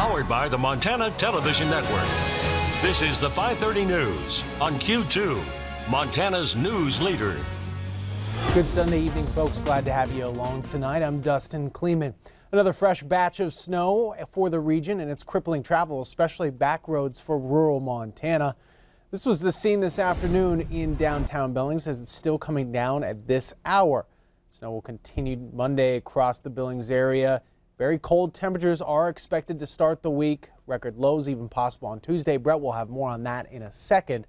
Powered by the Montana Television Network. This is the 5:30 News on Q2, Montana's news leader. Good Sunday evening, folks. Glad to have you along tonight. I'm Dustin Klemann. Another fresh batch of snow for the region, and it's crippling travel, especially back roads for rural Montana. This was the scene this afternoon in downtown Billings as it's still coming down at this hour. Snow will continue Monday across the Billings area. Very cold temperatures are expected to start the week. Record lows even possible on Tuesday. Brett will have more on that in a second.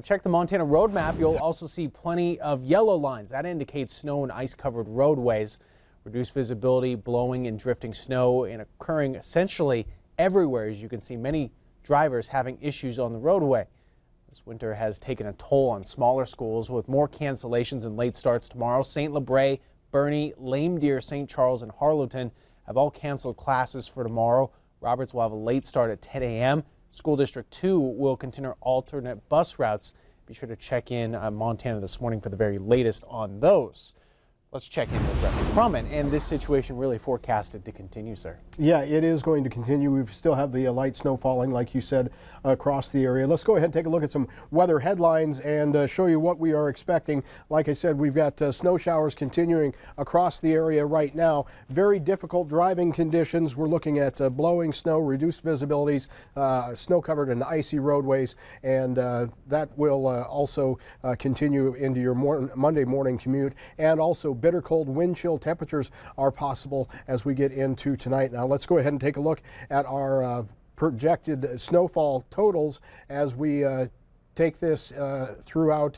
Check the Montana road map. You'll also see plenty of yellow lines. That indicates snow and ice-covered roadways. Reduced visibility, blowing and drifting snow, and occurring essentially everywhere. As you can see, many drivers having issues on the roadway. This winter has taken a toll on smaller schools with more cancellations and late starts tomorrow. St. Labray, Bernie, Lame Deer, St. Charles, and Harlowton have all canceled classes for tomorrow. Roberts will have a late start at 10 a.m. School District 2 will continue alternate bus routes. Be sure to check in on Montana this morning for the very latest on those. Let's check in with Brett McCrummon, and this situation really forecasted to continue, sir. Yeah, it is going to continue. We still have the light snow falling, like you said, across the area. Let's go ahead and take a look at some weather headlines and show you what we are expecting. Like I said, we've got snow showers continuing across the area right now. Very difficult driving conditions. We're looking at blowing snow, reduced visibilities, snow-covered and icy roadways, and that will also continue into your Monday morning commute, and also bitter cold wind chill temperatures are possible as we get into tonight. Now let's go ahead and take a look at our projected snowfall totals as we take this throughout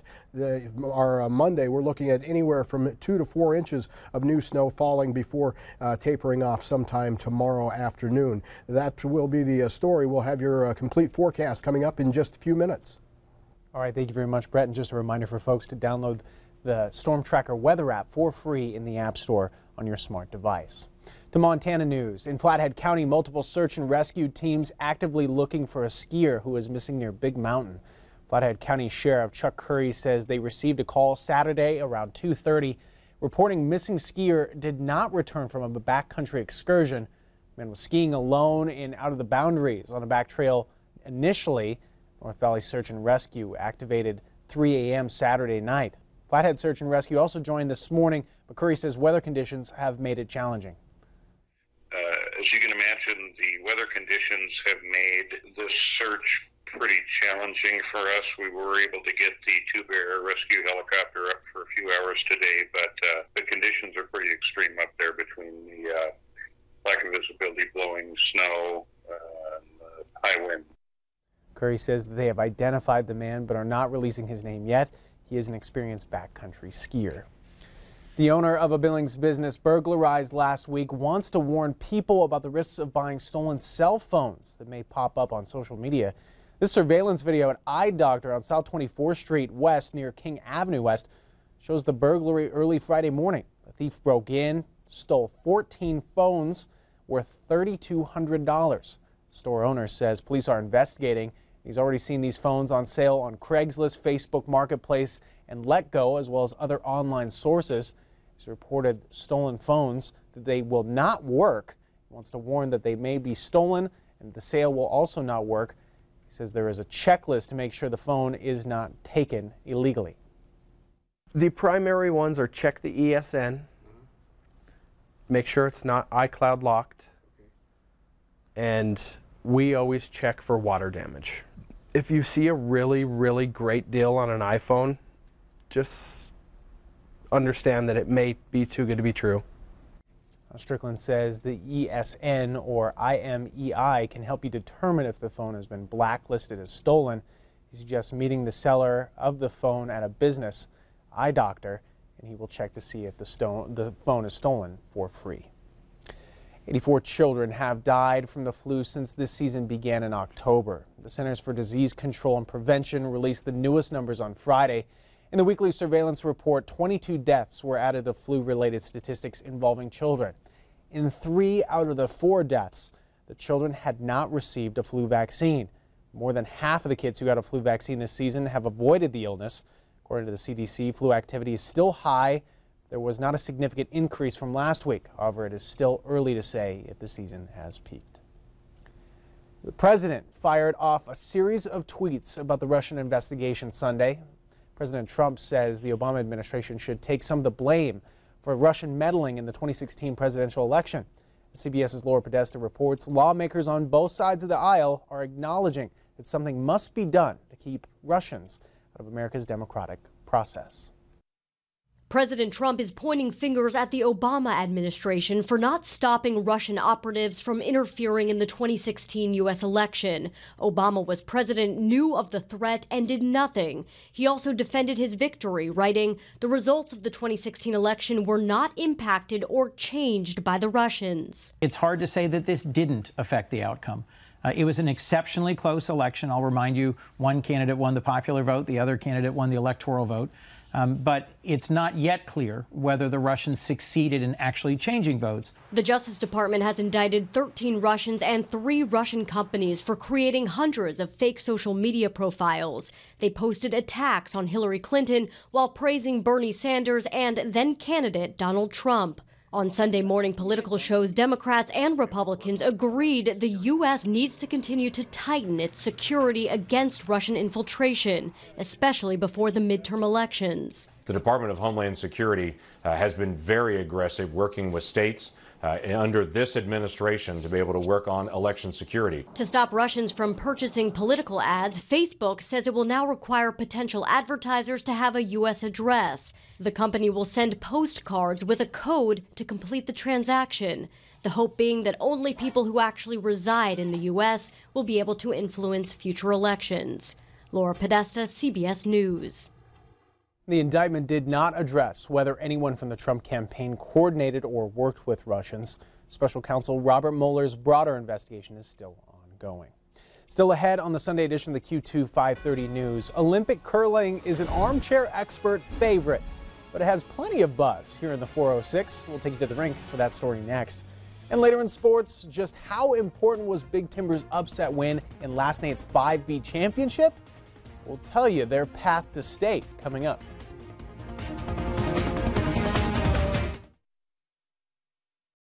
our Monday. We're looking at anywhere from 2 to 4 inches of new snow falling before tapering off sometime tomorrow afternoon. That will be the story. We'll have your complete forecast coming up in just a few minutes. All right, thank you very much, Brett. And just a reminder for folks to download the Storm Tracker weather app for free in the App Store on your smart device. To Montana news. In Flathead County, multiple search and rescue teams actively looking for a skier who is missing near Big Mountain. Flathead County Sheriff Chuck Curry says they received a call Saturday around 2:30 reporting missing skier did not return from a backcountry excursion. The man was skiing alone and out of the boundaries on a back trail initially. North Valley Search and Rescue activated 3 a.m. Saturday night. Flathead Search and Rescue also joined this morning, but Curry says weather conditions have made it challenging. As you can imagine, the weather conditions have made this search pretty challenging for us. We were able to get the tube air rescue helicopter up for a few hours today, but the conditions are pretty extreme up there between the lack of visibility, blowing snow, and high wind. Curry says that they have identified the man but are not releasing his name yet. He is an experienced backcountry skier. The owner of a Billings business burglarized last week wants to warn people about the risks of buying stolen cell phones that may pop up on social media. This surveillance video at Eye Doctor on South 24th Street West near King Avenue West shows the burglary early Friday morning. The thief broke in, stole 14 phones worth $3,200. Store owner says police are investigating. He's already seen these phones on sale on Craigslist, Facebook Marketplace, and LetGo, as well as other online sources. He's reported stolen phones that they will not work. He wants to warn that they may be stolen and the sale will also not work. He says there is a checklist to make sure the phone is not taken illegally. The primary ones are check the ESN, make sure it's not iCloud locked, and we always check for water damage. If you see a really, really great deal on an iPhone, just understand that it may be too good to be true. Strickland says the ESN or IMEI can help you determine if the phone has been blacklisted as stolen. He suggests meeting the seller of the phone at a business, Eye Doctor, and he will check to see if the phone is stolen for free. 84 children have died from the flu since this season began in October. The Centers for Disease Control and Prevention released the newest numbers on Friday. In the weekly surveillance report, 22 deaths were added to flu-related statistics involving children. In 3 out of the 4 deaths, the children had not received a flu vaccine. More than half of the kids who got a flu vaccine this season have avoided the illness. According to the CDC, flu activity is still high. There was not a significant increase from last week. However, it is still early to say if the season has peaked. The president fired off a series of tweets about the Russian investigation Sunday. President Trump says the Obama administration should take some of the blame for Russian meddling in the 2016 presidential election. CBS's Laura Podesta reports lawmakers on both sides of the aisle are acknowledging that something must be done to keep Russians out of America's democratic process. President Trump is pointing fingers at the Obama administration for not stopping Russian operatives from interfering in the 2016 U.S. election. Obama was president, knew of the threat, and did nothing. He also defended his victory, writing, "The results of the 2016 election were not impacted or changed by the Russians." It's hard to say that this didn't affect the outcome. It was an exceptionally close election. I'll remind you, one candidate won the popular vote, the other candidate won the electoral vote. But it's not yet clear whether the Russians succeeded in actually changing votes. The Justice Department has indicted 13 Russians and 3 Russian companies for creating hundreds of fake social media profiles. They posted attacks on Hillary Clinton while praising Bernie Sanders and then candidate Donald Trump. On Sunday morning political shows, Democrats and Republicans agreed the U.S. needs to continue to tighten its security against Russian infiltration, especially before the midterm elections. The Department of Homeland Security has been very aggressive working with states under this administration to be able to work on election security. To stop Russians from purchasing political ads, Facebook says it will now require potential advertisers to have a U.S. address. The company will send postcards with a code to complete the transaction. The hope being that only people who actually reside in the U.S. will be able to influence future elections. Laura Podesta, CBS News. The indictment did not address whether anyone from the Trump campaign coordinated or worked with Russians. Special counsel Robert Mueller's broader investigation is still ongoing. Still ahead on the Sunday edition of the Q2 530 News, Olympic curling is an armchair expert favorite, but it has plenty of buzz here in the 406. We'll take you to the rink for that story next. And later in sports, just how important was Big Timber's upset win in last night's 5B championship? We'll tell you their path to state coming up.